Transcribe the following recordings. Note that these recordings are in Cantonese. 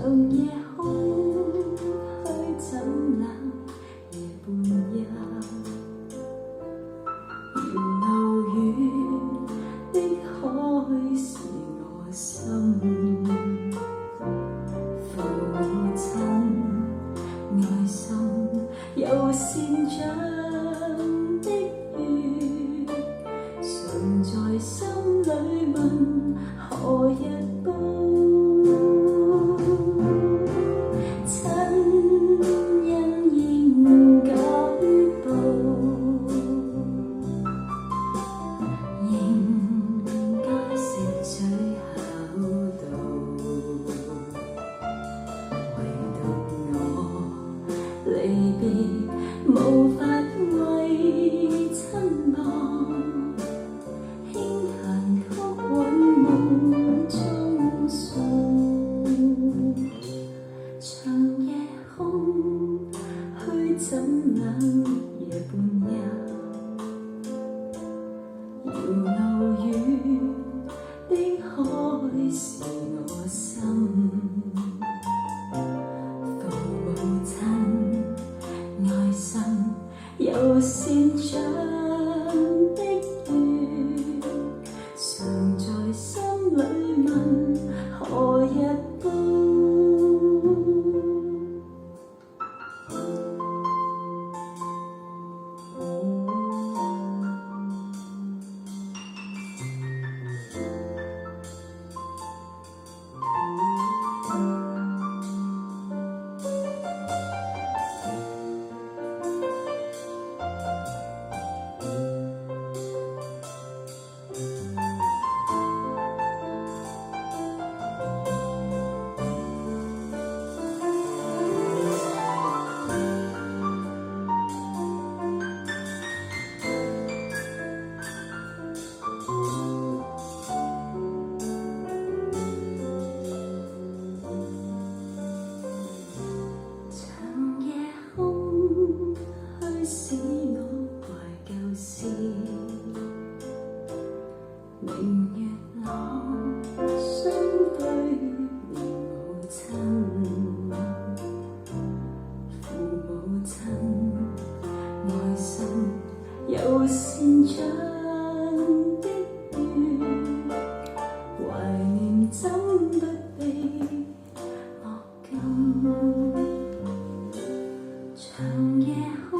長夜空虛怎冷夜半夜，沿路遠的海是我心。父親愛心有善長的月，常在心裏問何日報。離別無法為親望，輕彈曲韻夢中送。長夜空虛怎冷夜半夜，遙路遠的海是我心。有善長的月，常在心裏問何日報。使我懷舊事，明月朗，相對連母親，父母親，愛心有善長的月，懷念怎不被落禁。長夜空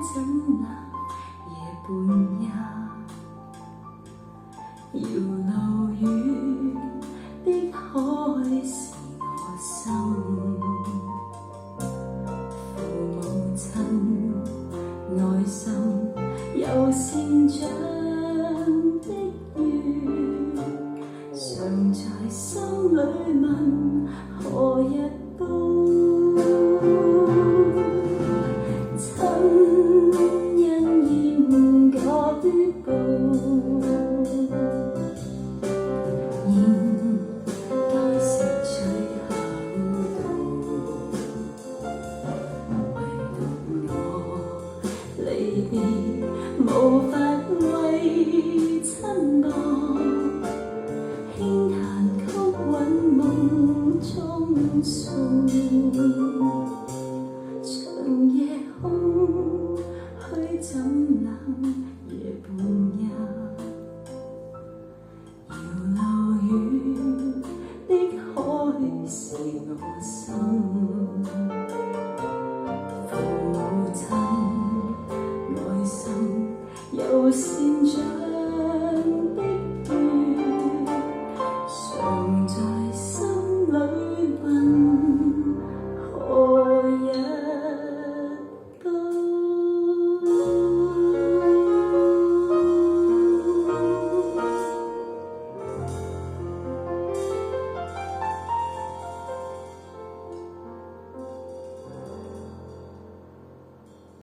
怎冷夜半夜，遙路遠的海是我心。父母親，愛心有善長的月，常在心裏問何日報。離別無法為親望，輕彈曲韻夢中送。長夜空虛怎冷夜半夜，遙路遠的海是我心。